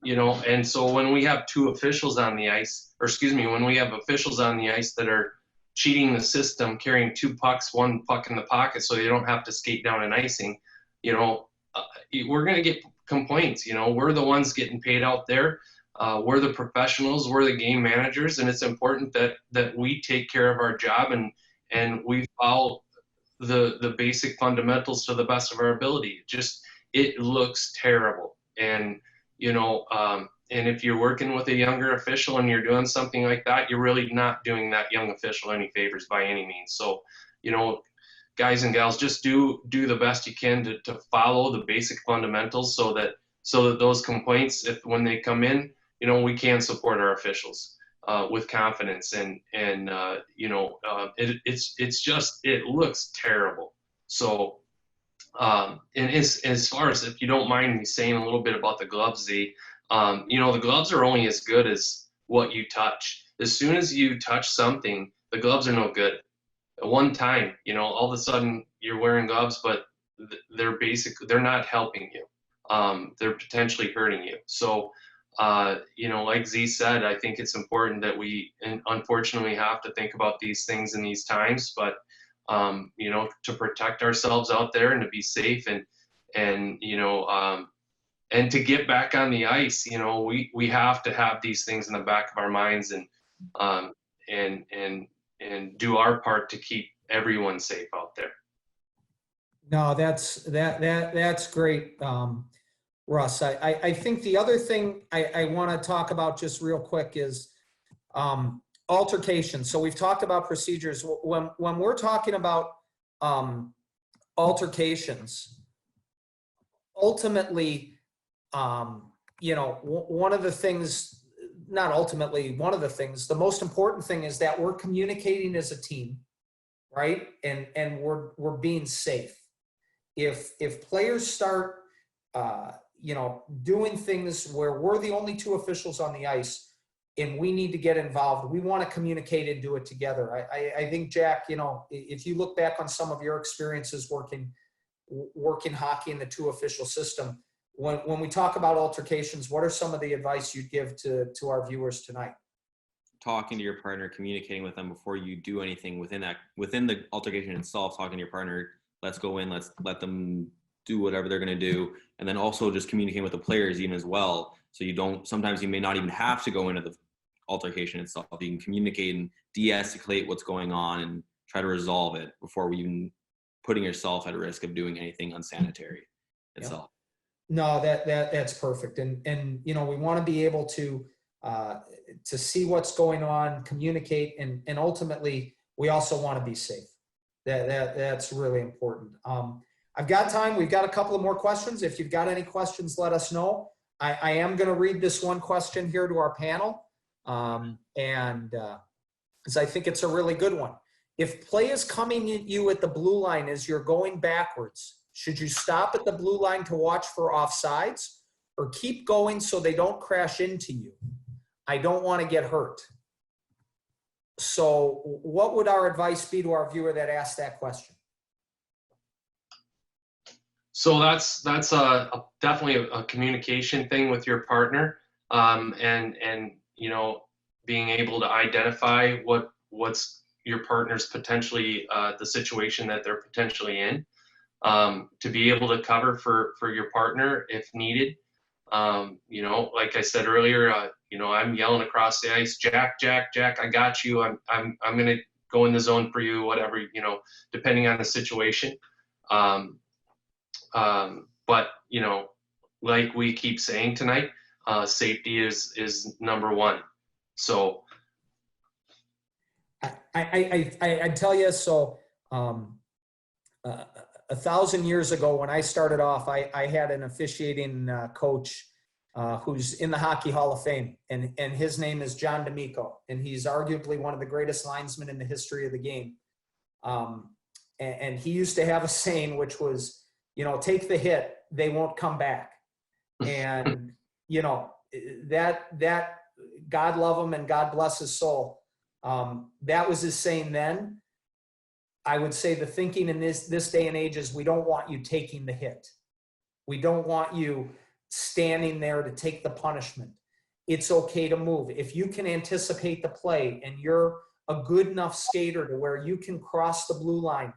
You know, and so when we have two officials on the ice, or excuse me, when we have officials on the ice that are cheating the system, carrying two pucks, one puck in the pocket, so they don't have to skate down an icing, you know, we're going to get complaints. You know, we're the ones getting paid out there. We're the professionals, we're the game managers, and it's important that we take care of our job and we follow the basic fundamentals to the best of our ability. It looks terrible. And, you know, and if you're working with a younger official and you're doing something like that, you're really not doing that young official any favors by any means. So, you know, guys and gals, just do the best you can to follow the basic fundamentals so that those complaints, when they come in, you know, we can support our officials with confidence. And you know, it looks terrible. So, and as far as, if you don't mind me saying a little bit about the gloves, Z, you know, the gloves are only as good as what you touch. As soon as you touch something, the gloves are no good. At one time, you know, all of a sudden you're wearing gloves, but they're not helping you. They're potentially hurting you. So, you know, like Z said, I think it's important that we, and unfortunately, have to think about these things in these times, but you know, to protect ourselves out there and to be safe and you know, and to get back on the ice, you know, we have to have these things in the back of our minds and do our part to keep everyone safe out there. No, that's great, Russ. I think the other thing I want to talk about just real quick is altercation. So we've talked about procedures. When we're talking about altercations, ultimately, you know, one of the things, not ultimately, one of the things, the most important thing is that we're communicating as a team, right? And we're being safe. If players start, you know, doing things where we're the only two officials on the ice and we need to get involved, we want to communicate and do it together. I think, Jack, you know, if you look back on some of your experiences working hockey in the two official system, when we talk about altercations, what are some of the advice you'd give to our viewers tonight? Talking to your partner, communicating with them before you do anything within the altercation itself, talking to your partner, let's go in, let's let them do whatever they're going to do. And then also just communicating with the players even as well. So sometimes you may not even have to go into the altercation itself. You can communicate and de-escalate what's going on and try to resolve it before we even putting yourself at risk of doing anything unsanitary itself. No, that's perfect. And you know, we want to be able to see what's going on, communicate, and ultimately we also want to be safe. That's really important. I've got time. We've got a couple of more questions. If you've got any questions, let us know. I am going to read this one question here to our panel. Because I think it's a really good one. If play is coming at you at the blue line as you're going backwards, should you stop at the blue line to watch for offsides or keep going so they don't crash into you? I don't want to get hurt. So what would our advice be to our viewer that asked that question? So that's definitely a communication thing with your partner, and you know, being able to identify what's your partner's potentially the situation that they're potentially in, to be able to cover for your partner if needed. You know, like I said earlier, you know, I'm yelling across the ice, Jack, Jack, Jack, I got you. I'm gonna go in the zone for you, whatever, you know, depending on the situation. But you know, like we keep saying tonight, safety is number one. So I tell you, so 1,000 years ago when I started off, I had an officiating coach who's in the Hockey Hall of Fame, and his name is John D'Amico, and he's arguably one of the greatest linesmen in the history of the game. And he used to have a saying, which was, you know, take the hit, they won't come back. And, you know, that God love him and God bless his soul. That was his saying then. I would say the thinking in this day and age is we don't want you taking the hit. We don't want you standing there to take the punishment. It's okay to move. If you can anticipate the play and you're a good enough skater to where you can cross the blue line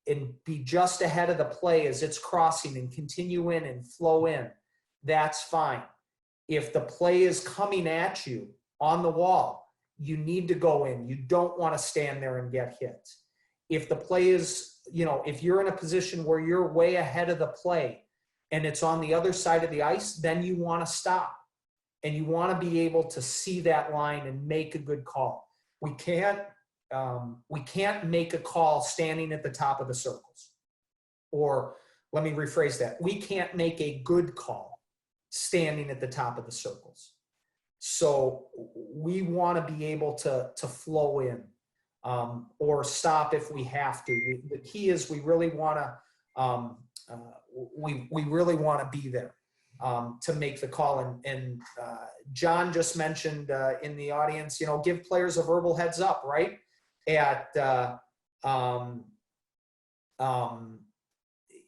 and be just ahead of the play as it's crossing and continue in and flow in, that's fine. If the play is coming at you on the wall, you need to go in. You don't want to stand there and get hit. If the play is, you know, if you're in a position where you're way ahead of the play and it's on the other side of the ice, then you want to stop and you want to be able to see that line and make a good call. We can't make a call standing at the top of the circles. Or let me rephrase that. We can't make a good call standing at the top of the circles. So we want to be able to flow in or stop if we have to. The key is we really want to we really want to be there to make the call. And John just mentioned in the audience, you know, give players a verbal heads up, right?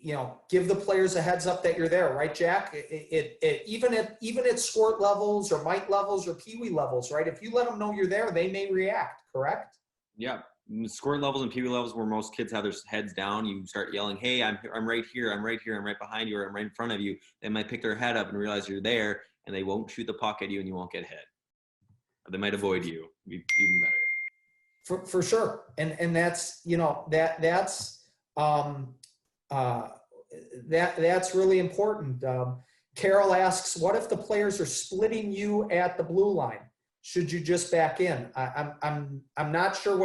You know, give the players a heads up that you're there, right, Jack? Even at squirt levels or mite levels or peewee levels, right? If you let them know you're there, they may react, correct? Yeah, squirt levels and peewee levels where most kids have their heads down, you start yelling, hey, I'm right here, I'm right here, I'm right behind you, or I'm right in front of you. They might pick their head up and realize you're there, and they won't shoot the puck at you and you won't get hit. Or they might avoid you, even better. For sure. And that's, you know, that's really important. Carol asks, what if the players are splitting you at the blue line? Should you just back in? I'm not sure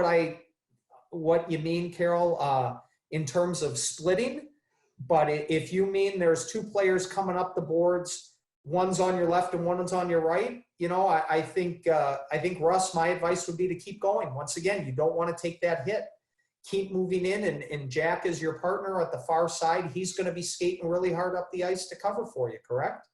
what you mean, Carol, in terms of splitting, but if you mean there's two players coming up the boards, one's on your left and one's on your right, you know, I think Russ, my advice would be to keep going. Once again, you don't want to take that hit. Keep moving in, and Jack is your partner at the far side. He's going to be skating really hard up the ice to cover for you, correct?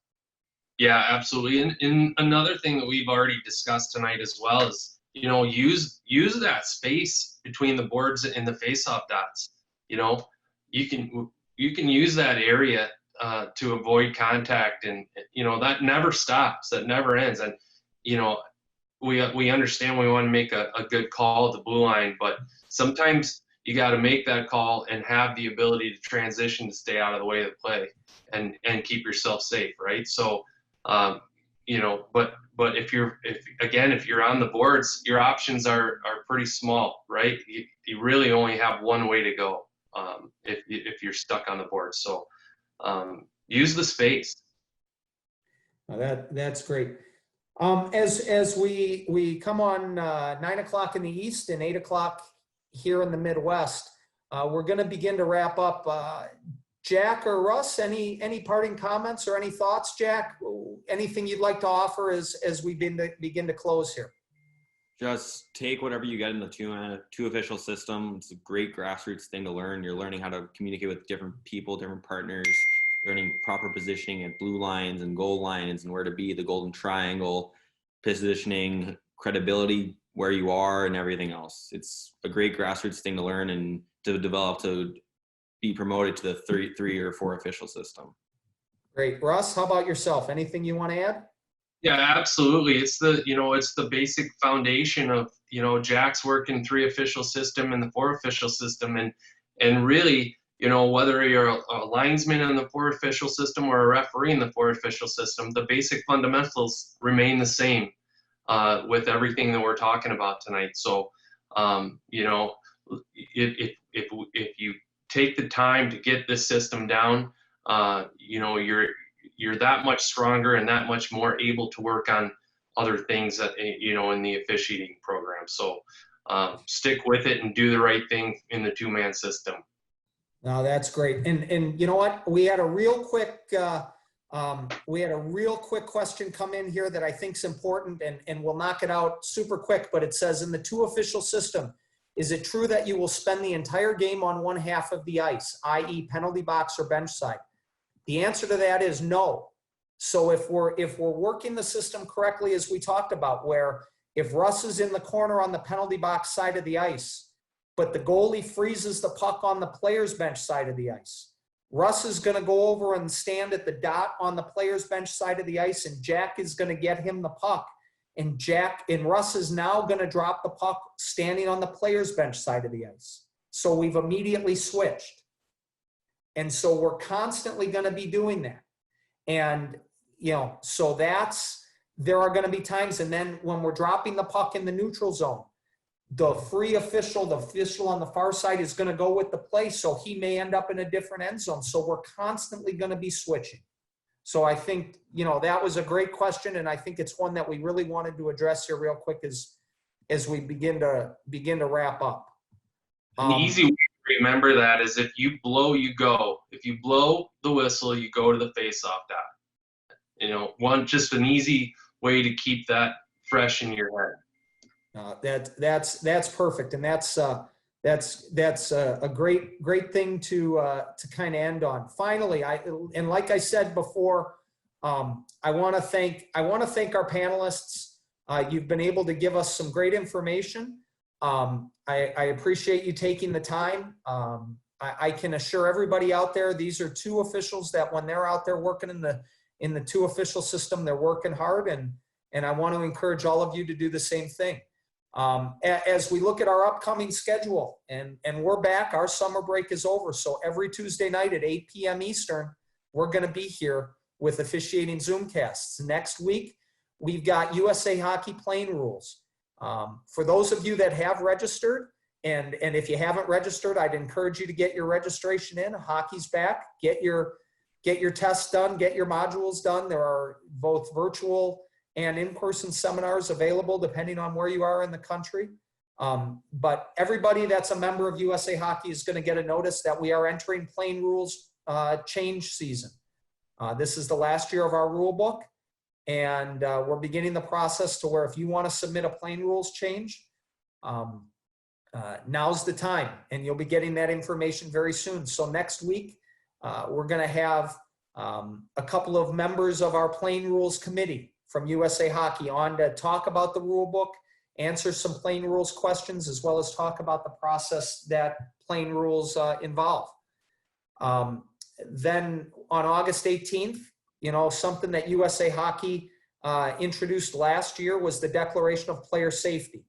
yeah, absolutely. And another thing that we've already discussed tonight as well is, you know, use that space between the boards and the face-off dots. You know, you can use that area to avoid contact, and you know that never stops, that never ends. And you know, we understand we want to make a good call at the blue line, but sometimes you got to make that call and have the ability to transition to stay out of the way of the play and keep yourself safe, right? So you know, but if you're on the boards, your options are pretty small, right? You really only have one way to go. if you're stuck on the board. So use the space. Well, that's great. As we come on 9 o'clock in the East and 8 o'clock here in the Midwest, we're going to begin to wrap up. Jack or Russ, any parting comments or any thoughts, Jack? Anything you'd like to offer as we begin to close here? Just take whatever you get in the two official system. It's a great grassroots thing to learn. You're learning how to communicate with different people, different partners, learning proper positioning at blue lines and goal lines and where to be, the golden triangle, positioning, credibility, where you are, and everything else. It's a great grassroots thing to learn and to develop to be promoted to the 3 or 4 official system. Great. Russ, how about yourself? Anything you want to add? Yeah, absolutely. It's the basic foundation of, Jack's working 3 official system and the 4 official system. And really, whether you're a linesman in the 4 official system or a referee in the 4 official system, the basic fundamentals remain the same with everything that we're talking about tonight. So, if you take the time to get this system down, you're that much stronger and that much more able to work on other things that, in the officiating program. So stick with it and do the right thing in the 2-man system. No, that's great. And you know what? We had a real quick question come in here that I think is important, and we'll knock it out super quick, but it says, in the 2 official system, is it true that you will spend the entire game on one half of the ice, i.e. penalty box or bench side? The answer to that is no. So if we're working the system correctly, as we talked about, where if Russ is in the corner on the penalty box side of the ice, but the goalie freezes the puck on the player's bench side of the ice, Russ is going to go over and stand at the dot on the player's bench side of the ice, and Jack is going to get him the puck. And Russ is now going to drop the puck standing on the player's bench side of the ice. So we've immediately switched. And so we're constantly going to be doing that. And, so there are going to be times, and then when we're dropping the puck in the neutral zone, the official on the far side is going to go with the play. So he may end up in a different end zone. So we're constantly going to be switching. So I think, that was a great question. And I think it's one that we really wanted to address here real quick as we begin to wrap up. An easy way to remember that is, if you blow, you go. If you blow the whistle, you go to the face-off dot. Just an easy way to keep that fresh in your head. That's perfect, and that's a great thing to kind of end on. Finally, like I said before, I want to thank our panelists. You've been able to give us some great information. I appreciate you taking the time. I can assure everybody out there, these are 2 officials that when they're out there working in the 2 official system, they're working hard, and I want to encourage all of you to do the same thing. As we look at our upcoming schedule, and we're back, our summer break is over. So every Tuesday night at 8 p.m. Eastern, we're going to be here with Officiating Zoomcasts. Next week, we've got USA Hockey playing rules. For those of you that have registered, and if you haven't registered, I'd encourage you to get your registration in. Hockey's back. Get your tests done, get your modules done. There are both virtual and in-person seminars available depending on where you are in the country. But everybody that's a member of USA Hockey is going to get a notice that we are entering playing rules change season. This is the last year of our rule book, and we're beginning the process to where if you want to submit a playing rules change, now's the time, and you'll be getting that information very soon. So next week, we're going to have a couple of members of our playing rules committee from USA Hockey on to talk about the rule book, answer some playing rules questions, as well as talk about the process that playing rules involve. Then on August 18th, something that USA Hockey introduced last year was the Declaration of Player Safety,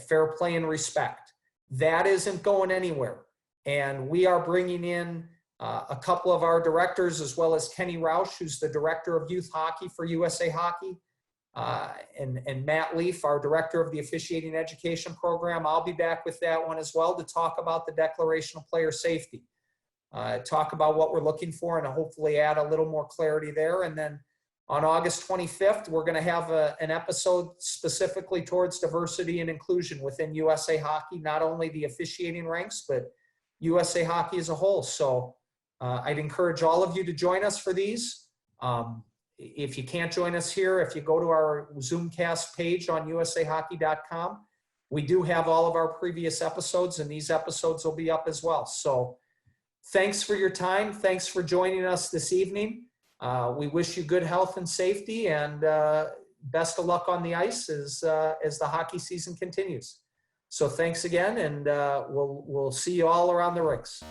fair play and respect. That isn't going anywhere. And we are bringing in a couple of our directors, as well as Kenny Roush, who's the director of youth hockey for USA Hockey. and Matt Leaf, our director of the officiating education program. I'll be back with that one as well to talk about the declaration of player safety, talk about what we're looking for, and hopefully add a little more clarity there. And then on August 25th, we're going to have an episode specifically towards diversity and inclusion within USA Hockey, not only the officiating ranks, but USA Hockey as a whole. So I'd encourage all of you to join us for these. If you can't join us here, if you go to our Zoomcast page on usahockey.com, we do have all of our previous episodes, and these episodes will be up as well. So thanks for your time. Thanks for joining us this evening. We wish you good health and safety, and best of luck on the ice as the hockey season continues. So thanks again, and we'll see you all around the rinks.